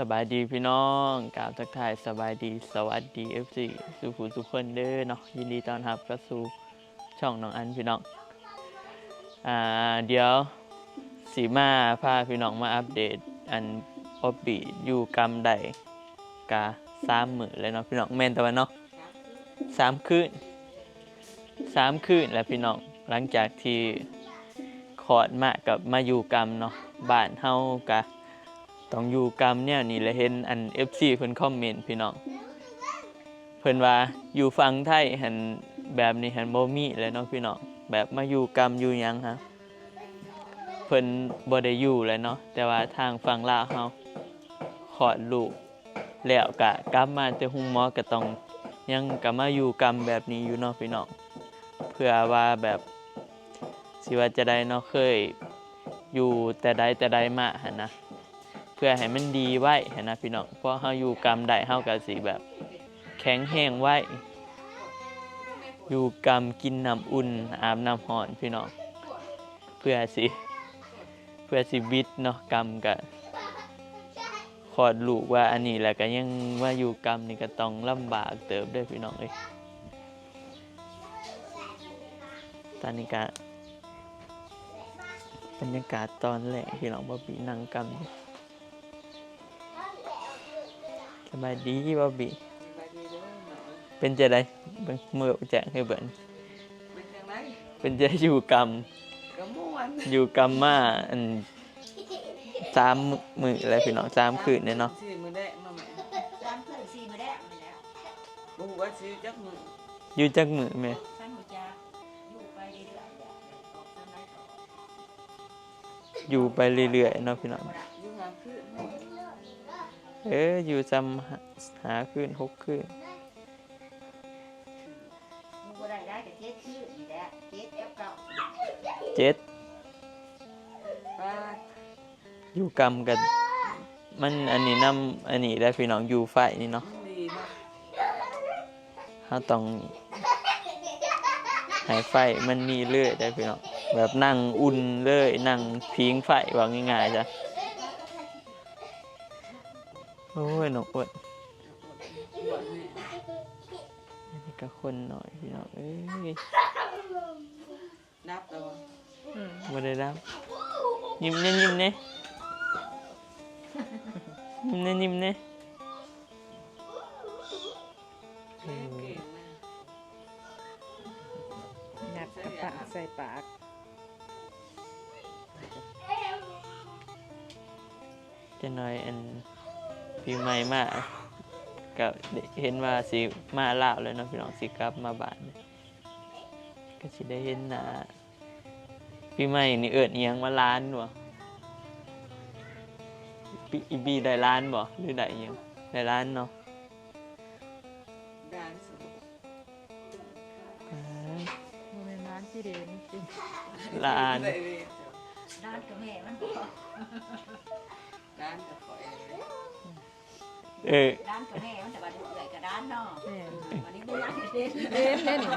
สบายดีพี่น้องกล่าวทักทายสบายดีสวัสดี FC สุขุทุกคนเด้อเนาะยินดีต้อนรับเข้าสู่ช่องน้องอันพี่น้องเดี๋ยวสีมาพาพี่น้องมาอัปเดตอันออบบี้อยู่กำใดกะ3 มื้อเลยเนาะพี่น้องแม่นตะวันเนาะ3 คืนแล้วพี่น้องหลังจากที่ขอดมากับมาอยู่กำเนาะบ้านเฮากะต้องอยู่กรรมเนี่ยนี่แหละเห็นอัน FC เพิ่นคอมเมนต์พี่น้องเพิ่นว่าอยู่ฝั่งไทยหันแบบนี้หันบ่มีแล้วเนาะพี่น้องแบบมาอยู่กรรมอยู่หยังฮะเพิ่นบ่ได้อยู่แล้วเนาะแต่ว่าทางฝั่งลาวเฮาคลอดลูกแล้วก็กลับมาแต่หุงหมอก็ต้องยังก็มาอยู่กรรมแบบนี้อยู่เนาะพี่น้องเพื่อว่าแบบสิว่าจะได้เนาะเคยอยู่แต่ใดมาหั่นนะเพื่อให้มันดีไว้นะพี่น้องเพราะเฮาอยู่กรรมใดเฮาก็สิแบบแข็งแรงไว้อยู่กรรมกินน้ำอุ่นอาบน้ำร้อนพี่น้องเพื่อสิวิตเนาะกรรมก็คลอดลูกว่าอันนี้แหละก็ยังว่าอยู่กรรมนี่ก็ต้องลำบากเติบด้วยพี่น้องเอ้ยตอนนี้ก็บรรยากาศตอนแรกพี่น้องบ่ปีนั่งกรรมสบายดีบ่บีเป็นจะได้เมื่อแจ้งให้เบิ่นเป็นจะอยู่กรรมมาอัน3 มื้อแล้วพี่น้อง3 คืนเนี่ยเนาะอยู่จักมื้อแม่อยู่ไปเรื่อยๆเนาะพี่น้องอยู่จำหาคืน6 คืน7อยู่กรรมกันมันอันนี้นำอันนี้ได้พี่น้องอยู่ไฟนี่เนาะเฮาต้องให้ไฟมันมีเรื่อยได้พี่น้องแบบนั่งอุ่นเลยนั่งพิงไฟว่าง่ายๆจ้ะโอ้ยน้องอ้วนอันนี้ก็คนหน่อยพี่น้องนับแล้วบ่ได้รับยิ้มเน่ยิ้มเน่ยิ้มเน่ยัดกระปะใส่ปากจะหน่อยอันปีใหม่มาก็เห็นว่าสิมาลาวแล้วเนาะพี่น้องสิกลับมาบ้านก็สิได้เห็นหน้าปีใหม่นี่เอิ้นอิหยังมาล้านบ่อีบีได้ล้านบ่หรือได้อิหยังได้ล้านเนาะด้านสุดมันเป็นร้านที่เด่นจริงล้านร้านกับแม่มันด้านกับข่อยร้านกับแม่มันแต่ว่าดูใหญ่กับร้านเนาะวันนี้ไม่ร้านเด่น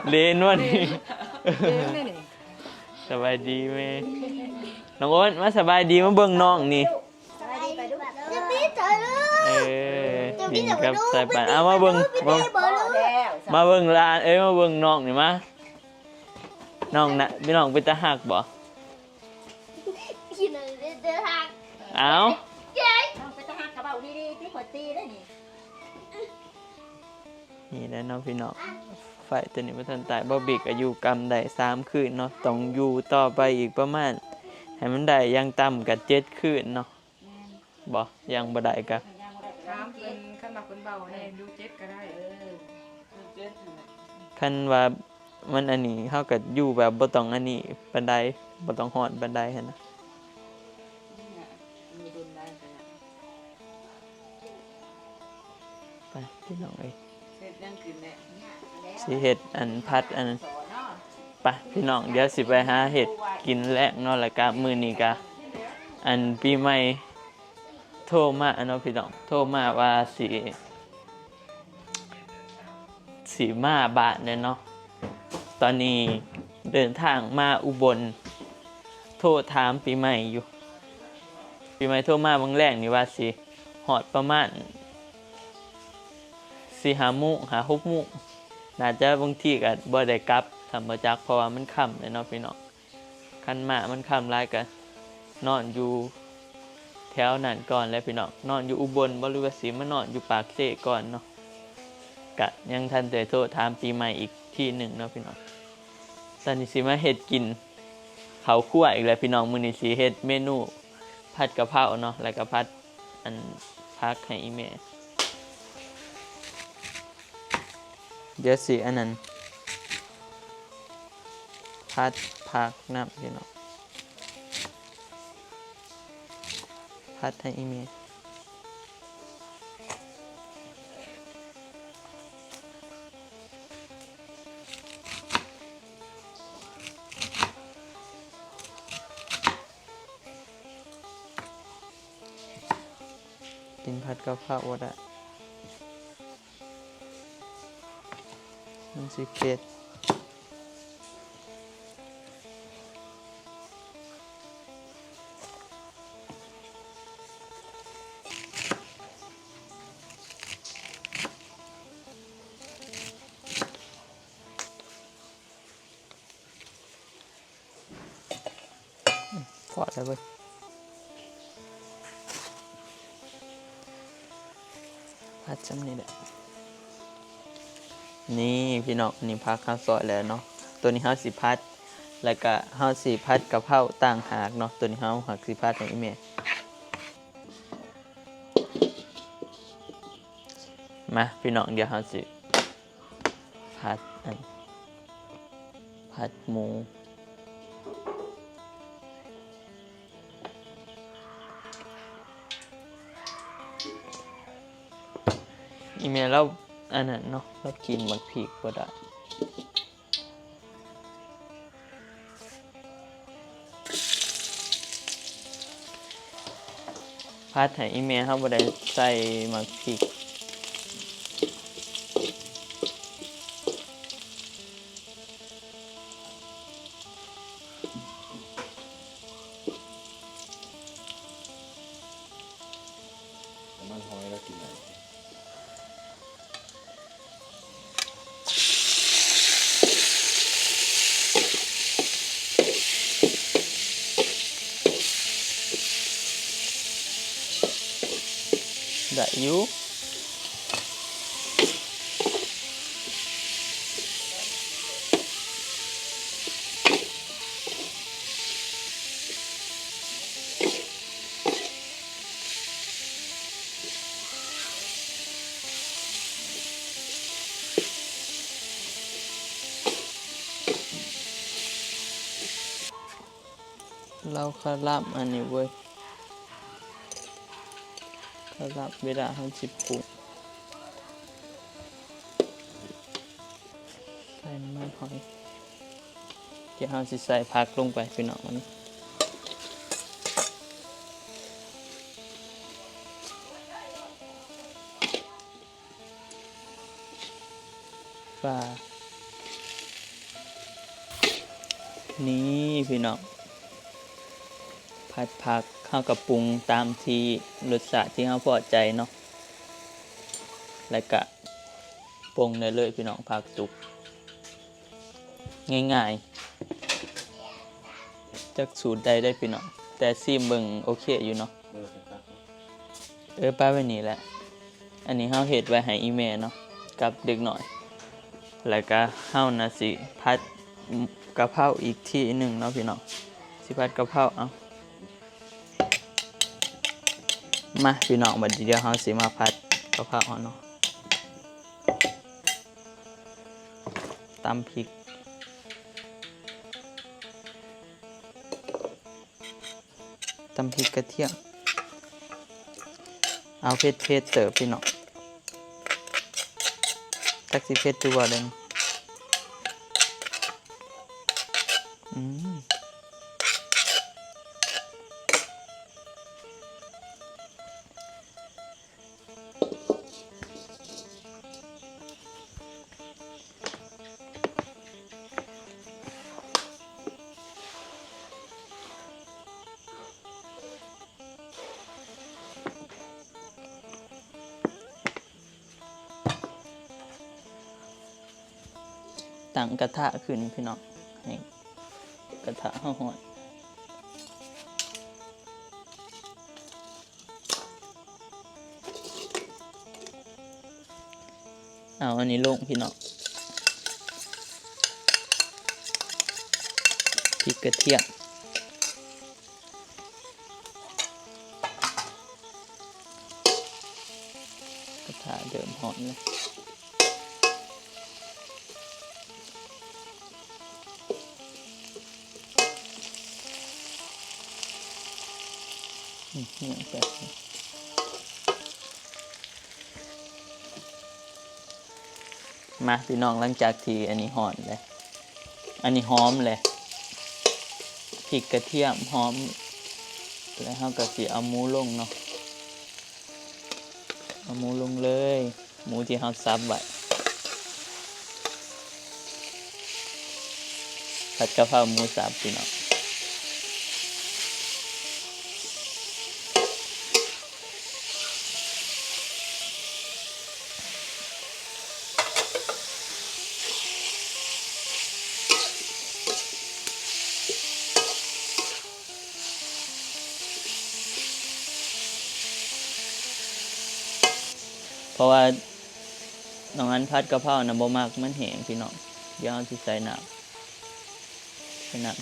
เลนวะนี่เด่นนี่สบายดีแม่น้องโอ๊ตมาสบายดีมาเบิ่งน้องนี่บินกับสายป่านมาเบิ่งมาเบิ่งร้านมาเบิ่งน้องนี่มาน้องน่ะพี่น้องเป็นตาหักบ่เอ้าน้องไปตะหักกระเป๋าดีๆที่ขวดตีได้นี่นี่แหละเนาะพี่น้องไฟตัวนี้บ่ทันตายบ่บิกอายุกรรมได้3 คืนเนาะต้องอยู่ต่อไปอีกประมาณให้มันได้อย่างต่ำก็7 คืนเนาะบ่ยังบ่ได้ก็3เป็นคันบักเป็นเบาแน่ดู7ก็ได้7คันว่ามันอันนี้เฮาก็อยู่แบบบ่ต้องอันนี้ปานใดบ่ต้องฮอดปานใดหั่นนะไปพี่น้องเอ้ยเฮ็ดยังกินแน่สิเฮ็ดอันพัดอันไปพี่น้องเดี๋ยวสิไปหาเฮ็ดกินแลกเนาะแล้วก็มื้อนี้ก็อันปีใหม่โทรมาเนาะพี่น้องโทรมาว่าสิมาบ้านเนาะตอนนี้เดินทางมาอุบลโทรถามปีใหม่อยู่ปีใหม่โทรมาบางแรกนี่ว่าสิฮ หอดประมาณ4-5 โมง5-6 โมงน่าจะบางทีก็บ่ได้กลับทำบ่จักเพราะว่ามันค่ำเลยเนาะพี่น้องคันมามันค่ำหลายก็นอนอยู่แถวนั้นก่อนแล้วพี่น้องนอนอยู่อุบลบ่รู้ว่าสิมานอนอยู่ปากเสก่อนเนาะก็ยังทันได้โทรถามปีใหม่อีกทีหนึ่งเนาะพี่น้องตอนนี้สิมาเฮ็ดกินข้าวคั่วอีกแล้วพี่น้องมื้อนี้สิเฮ็ดเมนูผัดกะเพราเนาะแล้วก็ผัดอันผักให้อีแม่เดี๋ยวสิอันนั้นผัดผักน้ำพี่น้องผัดให้อีแม่กินผัดกะเพราบ่ได้มันสิเผ็ดพอแล้วเว้ยผัดจำนี่แหละนี่พี่น้องนี่ผักข้าวซอยแล้วเนาะตัวนี้เฮาสิผัดแล้วก็เฮาสิผัดกะเพราต่างหากเนาะตัวนี้เฮาหักสิผัดให้อีแม่มาพี่น้องเดี๋ยวเฮาสิผัดผัดหมูอีเมลเราอันนั้นเนาะเรากินบักพริกบ่ได้ผัดให้อีเมลเขาบ่ได้ใส่บักพริกมันหอยแล้วกินไหน ได้อยู่เราขลับอันนี้เว้ยขลับเวลาเขาสิปรุงใส่น้ำมันหอยเดี๋ยวเราสิใส่ผักลงไปพี่น้องมันปลานี่พี่น้องผัดผักเข้ากับปรุงตามที่รสชาติที่เราพอใจเนาะแล้วก็ปรุงได้เลยพี่น้องผักสุกง่ายๆจากสูตรใดได้พี่น้องแต่ซีมเบิ่งโอเคอยู่เนาะป้าไว้นี่แหละอันนี้เฮาเฮ็ดไว้ให้อีแม่เนาะกับเด็กหน่อยแล้วก็เฮาน่ะสิผัดกะเพราอีกทีหนึงเนาะพี่น้องสิผัดกะเพราเอามาพี่น้องบัดเดี๋ยวเฮาสิมาผัดกะเพราเนาะตำพริกตำพริกกระเทียมเอาเผ็ดเติบพี่น้องจักสิเผ็ดตัวเด้ง ตั้งกระทะขึ้นพี่น้องให้กระทะเฮาร้อนเอาอันนี้ลงพี่น้องพริกกระเทียมกระทะเดิมหอมเลยเนี่ยแบบมาพี่น้องหลังจากที่อันนี้หอมเลยอันนี้หอมเลยพริกกระเทียมหอมแล้วเราก็สิเอาหมูลงเนาะเอาหมูลงเลยหมูที่เราซับไว้ผัดกะเพราหมูสับพี่น้องเพราะว่าน้องอันผัดกะเพราน่ะบ่มักมันแห้งพี่น้องเดี๋ยวเราสิใส่น้ำ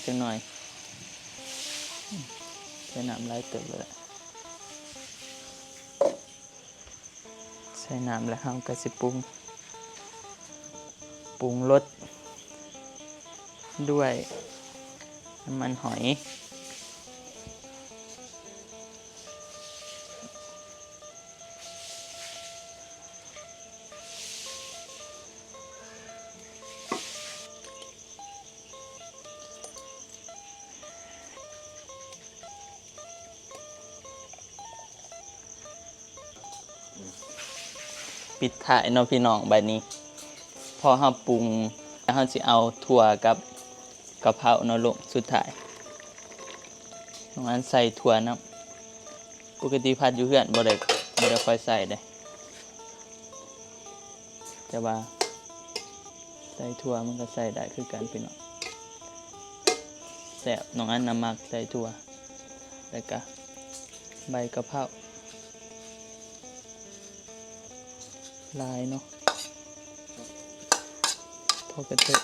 จังหน่อยใส่น้ำหลายเติบเลยใส่น้ำแล้วเราก็สิปรุงรสด้วยน้ำมันหอยปิดท้ายเนาะพี่น้องบัดนี้พอเราปรุงแล้วเราสิเอาถั่วกับกะเพราเนาะลงสุดท้ายน้องอันใส่ถั่วน้ำปกติผัดอยู่เฮือนบ่ได้ค่อยใส่เด้แต่ว่าใส่ถั่วมันก็ใส่ได้คือกันพี่น้องแซ่บน้องอันน่ะมักใส่ถั่วแล้วก็ใบกะเพราลายเนาะพอกระเทะ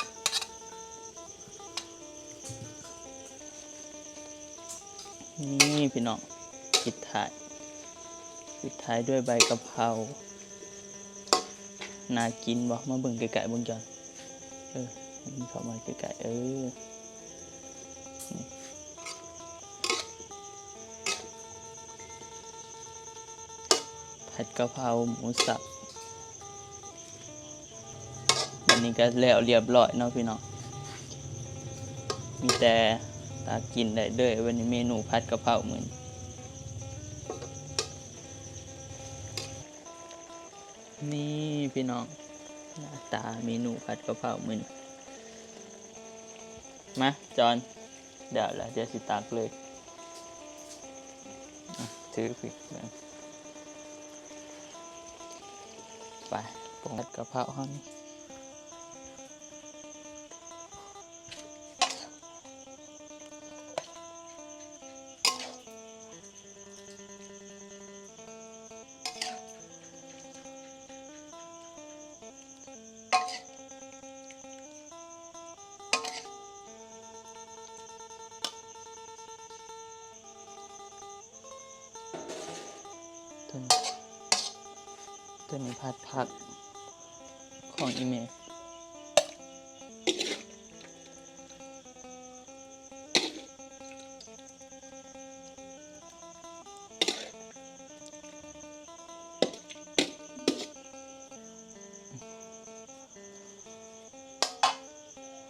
นี่พี่น้องปิดท้ายด้วยใบกะเพราน่ากินบ่มาเบิ่งไกลๆเบิ่งจังมันเข้ามาไกลๆนี่ผัดกะเพราหมูสับวันนี้ก็แล้วเรียบร้อยเนาะพี่น้องมีแต่ตากินได้เด้อวันนี้เมนูผัดกะเพรามื้อนี่พี่น้องหน้าตาเมนูผัดกะเพรามื้อนี้มาจอนเดี๋ยวสิตักเลยถือผิดไปผัดกะเพราเฮานี่ตัวนี้ผัดผักของอีเมล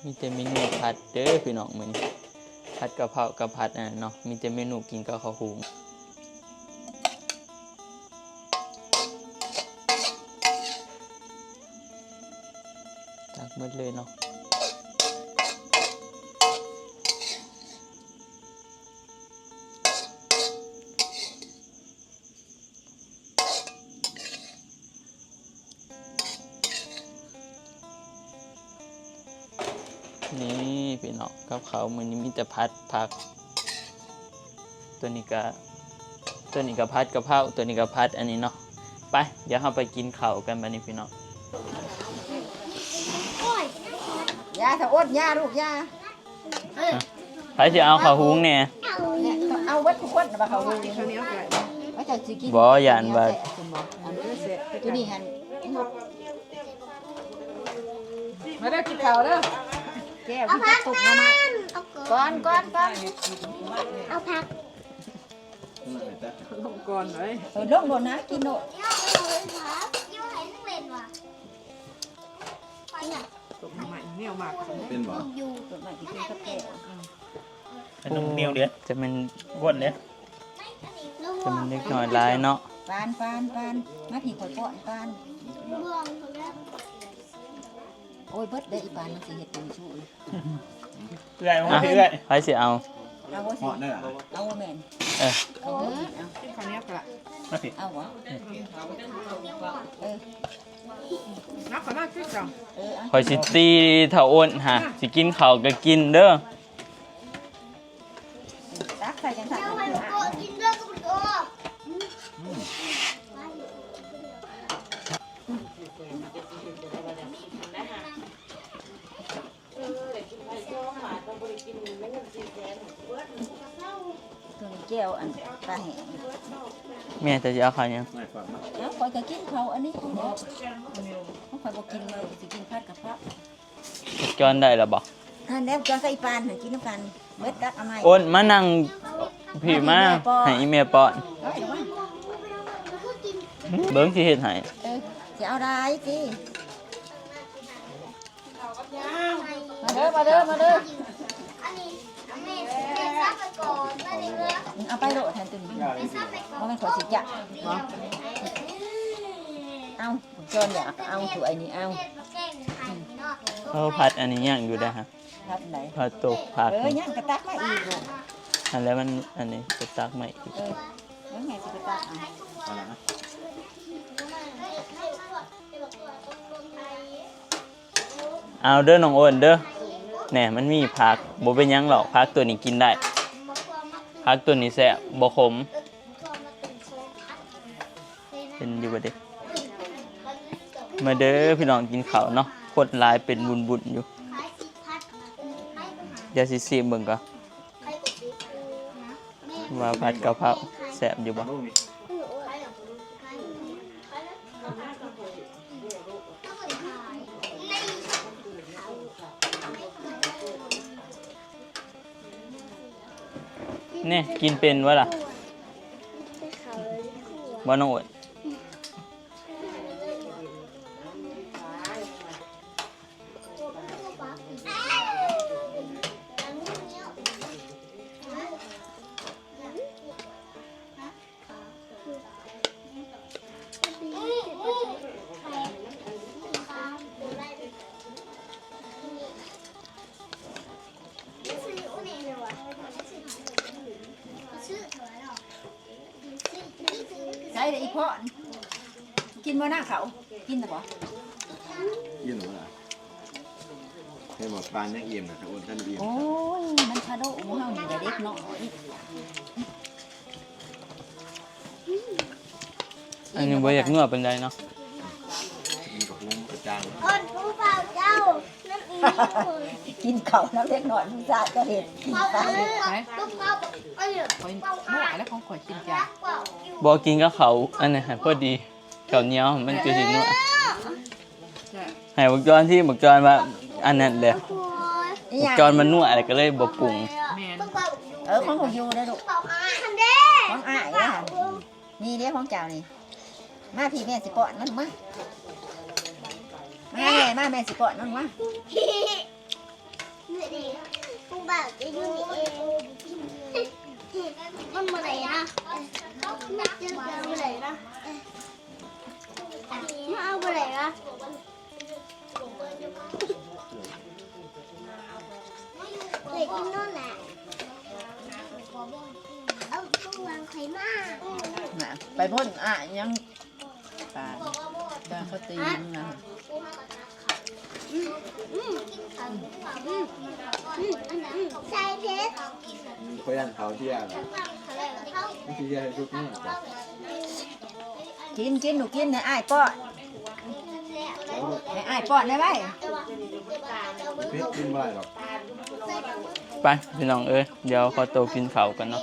มีแต่เมนูผัดเด้อพี่น้องมื้อนี้ผัดกะเพรากับผัดเนาะมีแต่เมนูกินกับข้าวหุงตักหมดเลยเนาะ นี่พี่น้องกับเขาวมื้อนี้มีแต่พัดผัก ตัวนี้ก็พัดกะเพราตัวนี้ก็พัดอันนี้เนาะไปเดี๋ยวเราไปกินข้าวกันบัดนี้พี่น้อง ยาถ้าอ้นยาลูกยา ใครสิเอาข้าวหุงแหน่ เนี่ยเอาวัดทุกคนมาเขาดู ข้าวเหนียวไก่ ว่าจะสิกิน บ่ย่านว่า อันนี้เสร็จตัวนี้หัน มาเด้อกินข้าวเด้อ แก้วที่จะตกมาก่อน เอาผัก ลงก่อนเลย ลงโดนนะกินโดด ย่อเลยครับย่อให้นักเรียนว่ะไปอ่ะ ตกใหม่เหนียวมาก เป็นบ่ อยู่ ส่วนใหญ่ที่กินกับแก้ว ต้องเหนียวเด้อจะมันก้วนเด้อจะมันเล็กน้อยหลายเนาะ ปานมาผีข่อยป้อนปาน เมืองเขาเรียก โอ้ยเบิดเด้ออีปานมันสิเฮ็ดเป็นชู้ เอื้อยมาเอื้อยใครสิเอา เอาบ่สิ เหาะได้เหรอ เอาบ่แม่น เออ เอาเด้อเอา กินข้าวเหนียวกะ เอาบ่เออ นักก็น่าคิดจัง คอยสิตีเท่าอ้นฮะสิกินข้าวก็กินเด้อ ตักใส่จังซั่น เอาไปโกกินเรื่องกับโก ตัวนี้แก้วอันปลาแห้ง แม่จะสิเอาข้าวหยัง ไม่ฟังนะ เอาข่อยก็กินเขาอันนี้เด้อข่อยบ่กินเลยสิกินผัดกะเพรา จอนได้แล้วบ่ ท่านแล้วจะใส่ปานให้กินน้ำกันเบิดตักเอาใหม่ อ้นมานั่งพี่มาให้อีเมลป้อน เอาเดี๋ยวมา เบิ่งสิเฮ็ดให้ จะเอาได้สิมาเด้อ อันนี้แม่ซับไปก่อนไม่ได้เลือก เอาไปโลดแทนตึง ซับไปก่อน ว่ามันขอสิจะเอาจนอยากเอาสวยนี่เอา แกงไข่เนาะ เขาผัดอันนี้ย่างอยู่ได้อฮะ ครับไหน ผัดตกผัก ย่างกระตักมาอีกลูก อันแล้วมันอันนี้จะตักไม่อีก แล้วไงสิกระตักเอา เอาละนะ เอาเด้อน้องอ้นเด้อแหน่มันมีผักบ่เป็นหยังหรอกผักตัวนี้กินได้ผักตัวนี้แซ่บบ่ขมเป็นอยู่บ่เด้มาเด้อพี่น้องกินข้าวเนาะคนหลายเป็นบุญๆอยู่เดี๋ยวสิซิมเบิ่งก่อนว่าผัดกะเพราแซ่บอยู่บ่ ลูกนี่ เนี่ยกินเป็นวะล่ะบ่น้องอ้นใช่เลยอีพ่อกินบ่หน้าเขากินแต่บ่ ยื่นหนูล่ะให้หมดปานยังเอี่ยมนะถ้าอ้นท่านเอี่ยม โอ้ยมันคาโดหมูเฮานี่เด็กเนาะ อันนี้บ่อยากนวดเป็นไรเนาะ มีกับพุ้งกระจาง คนผู้เฝ้าเจ้านั่นอีก กินเขาแล้วเล็กน้อยผู้ชายก็เห็นกิน เฝ้า ไป ลูกเฝ้าเอ้ย ข่อยมั่วแล้วของข่อยจริงจัง เฝ้าอยู่ บ่กินกับเขาวอันนั้นให้พอดีข้าวเหนียวมันคือสินวด ใช่ ให้บักจอนที่บักจอนว่าอันนั้นแหละ โอ้ย บักจอนมันนวดอะไรก็เลยบ่ปรุง แม่น ต้องเฝ้าอยู่ ของผมอยู่ได้ลูก เฝ้าอาทันเด้ ของอ้ายนะนี่เด้ของเจ้านี่มาพี่แม่สิป้อนมันมามาแม่สิป้อนมันมา นี่ดิผู้บ่าวจะอยู่นี่เองมันเมื่อไหร่นะไม่เจอกันเมื่อไหร่นะมาเอาเมื่อไหร่นะเด็กกินนู่นแหละเอาตู้วางไข่มา น่ะไปพ่นยังปานเขาตีนนะ ใส่เพชร เพราะยันเขาเที่ยงไม่ใช่เที่ยงทุกมื้อจ้ะ กินหนูกินให้อ้ายป้อนให้อ้ายป้อนได้ไหม พริกกินไม่ได้หรอก ไปพี่น้องเอ้ยเดี๋ยวขอตัวกินข้าวกันเนาะ